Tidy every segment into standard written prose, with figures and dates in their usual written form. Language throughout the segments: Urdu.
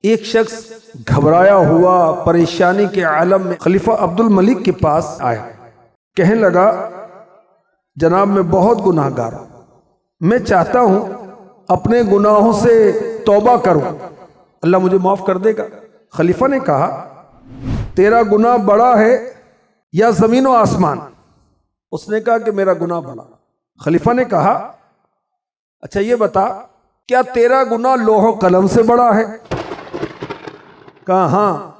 ایک شخص گھبرایا ہوا پریشانی کے عالم میں خلیفہ عبد الملک کے پاس آیا، کہنے لگا جناب میں بہت گناہ گار ہوں، میں چاہتا ہوں اپنے گناہوں سے توبہ کروں، اللہ مجھے معاف کر دے گا؟ خلیفہ نے کہا تیرا گناہ بڑا ہے یا زمین و آسمان؟ اس نے کہا کہ میرا گناہ بڑا۔ خلیفہ نے کہا اچھا یہ بتا کیا تیرا گناہ لوح و قلم سے بڑا ہے؟ کہا ہاں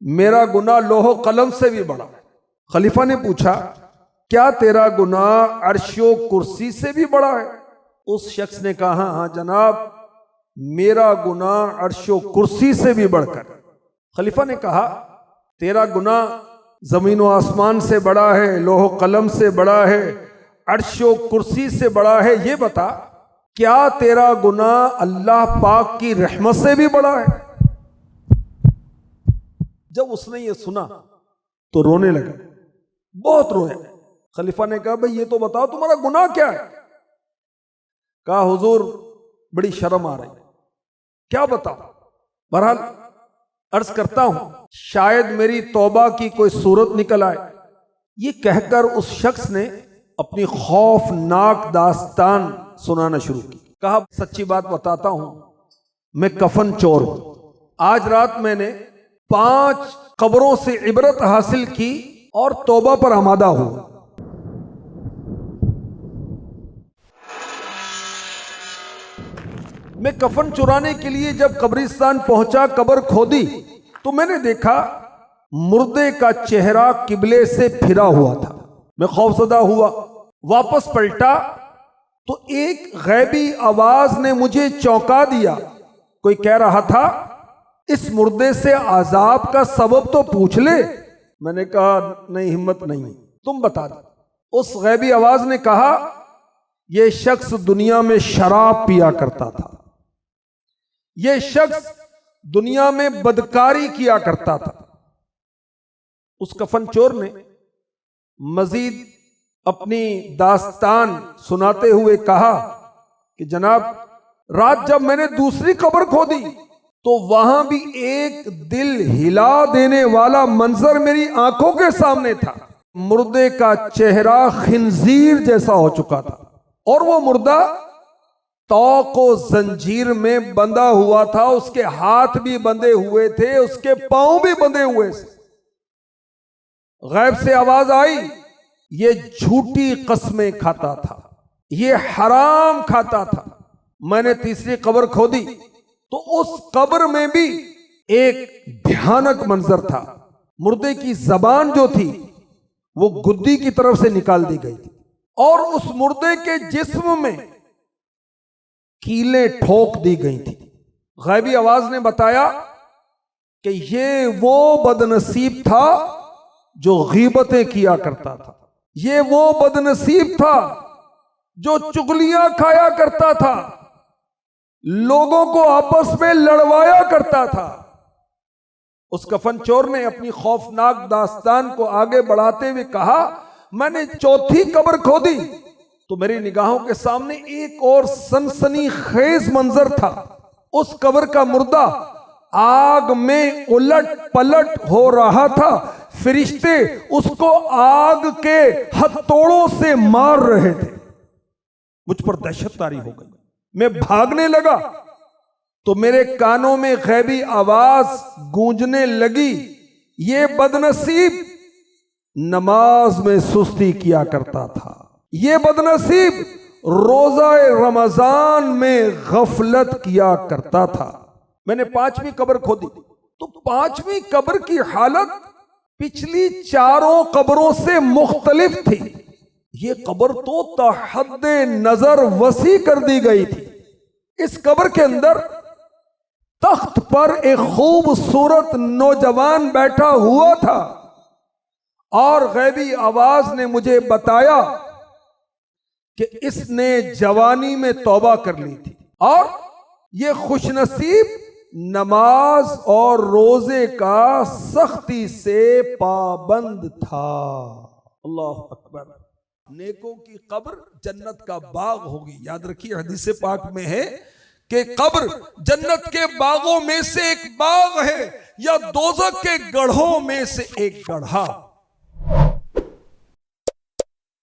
میرا گناہ لوح و قلم سے بھی بڑا ہے۔ خلیفہ نے پوچھا کیا تیرا گناہ عرش و کرسی سے بھی بڑا ہے؟ اس شخص نے کہا ہاں جناب میرا گناہ عرش و کرسی سے بھی بڑھ کر۔ خلیفہ نے کہا تیرا گناہ زمین و آسمان سے بڑا ہے، لوح و قلم سے بڑا ہے، عرش و کرسی سے بڑا ہے، یہ بتا کیا تیرا گناہ اللہ پاک کی رحمت سے بھی بڑا ہے؟ جب اس نے یہ سنا تو رونے لگا، بہت رویا۔ خلیفہ نے کہا بھئی یہ تو بتاؤ تمہارا گناہ کیا ہے؟ کہا حضور بڑی شرم آ رہی ہے، کیا بتاؤ؟ بہرحال عرض کرتا ہوں شاید میری توبہ کی کوئی صورت نکل آئے۔ یہ کہہ کر اس شخص نے اپنی خوفناک داستان سنانا شروع کی۔ کہا سچی بات بتاتا ہوں میں کفن چور ہوں، آج رات میں نے 5 قبروں سے عبرت حاصل کی اور توبہ پر آمادہ ہوں۔ میں کفن چرانے کے لیے جب قبرستان پہنچا، قبر کھودی تو میں نے دیکھا مردے کا چہرہ قبلے سے پھرا ہوا تھا۔ میں خوفزدہ ہوا، واپس پلٹا تو ایک غیبی آواز نے مجھے چونکا دیا۔ کوئی کہہ رہا تھا اس مردے سے عذاب کا سبب تو پوچھ لے۔ میں نے کہا نہیں ہمت نہیں، تم بتا دو۔ اس غیبی آواز نے کہا یہ شخص دنیا میں شراب پیا کرتا تھا، یہ شخص دنیا میں بدکاری کیا کرتا تھا۔ اس کفن چور نے مزید اپنی داستان سناتے ہوئے کہا کہ جناب رات جب میں نے دوسری قبر کھودی تو وہاں بھی ایک دل ہلا دینے والا منظر میری آنکھوں کے سامنے تھا۔ مردے کا چہرہ خنزیر جیسا ہو چکا تھا اور وہ مردہ طوق و زنجیر میں بندھا ہوا تھا، اس کے ہاتھ بھی بندھے ہوئے تھے، اس کے پاؤں بھی بندھے ہوئے تھے۔ غیب سے آواز آئی یہ جھوٹی قسمیں کھاتا تھا، یہ حرام کھاتا تھا۔ میں نے تیسری قبر کھودی تو اس قبر میں بھی ایک بھیانک منظر تھا۔ مردے کی زبان جو تھی وہ گدی کی طرف سے نکال دی گئی تھی اور اس مردے کے جسم میں کیلیں ٹھوک دی گئی تھی۔ غیبی آواز نے بتایا کہ یہ وہ بدنصیب تھا جو غیبتیں کیا کرتا تھا، یہ وہ بدنصیب تھا جو چغلیاں کھایا کرتا تھا، لوگوں کو آپس میں لڑوایا کرتا تھا۔ اس کفن چور نے اپنی خوفناک داستان کو آگے بڑھاتے ہوئے کہا میں نے چوتھی قبر کھودی تو میری نگاہوں کے سامنے ایک اور سنسنی خیز منظر تھا۔ اس قبر کا مردہ آگ میں الٹ پلٹ ہو رہا تھا، فرشتے اس کو آگ کے ہتھوڑوں سے مار رہے تھے۔ مجھ پر دہشت طاری ہو گئی، میں بھاگنے لگا تو میرے کانوں میں غیبی آواز گونجنے لگی یہ بدنصیب نماز میں سستی کیا کرتا تھا، یہ بدنصیب روزہ رمضان میں غفلت کیا کرتا تھا۔ میں نے 5ویں قبر کھودی تو 5ویں قبر کی حالت پچھلی 4 قبروں سے مختلف تھی۔ یہ قبر تو تحد نظر وسیع کر دی گئی تھی۔ اس قبر کے اندر تخت پر ایک خوبصورت نوجوان بیٹھا ہوا تھا اور غیبی آواز نے مجھے بتایا کہ اس نے جوانی میں توبہ کر لی تھی اور یہ خوش نصیب نماز اور روزے کا سختی سے پابند تھا۔ اللہ اکبر۔ نیکوں کی قبر جنت کا باغ ہوگی۔ یاد رکھیے حدیث پاک میں ہے کہ قبر جنت کے باغوں میں سے ایک باغ ہے یا دوزخ کے گڑھوں میں سے ایک گڑھا.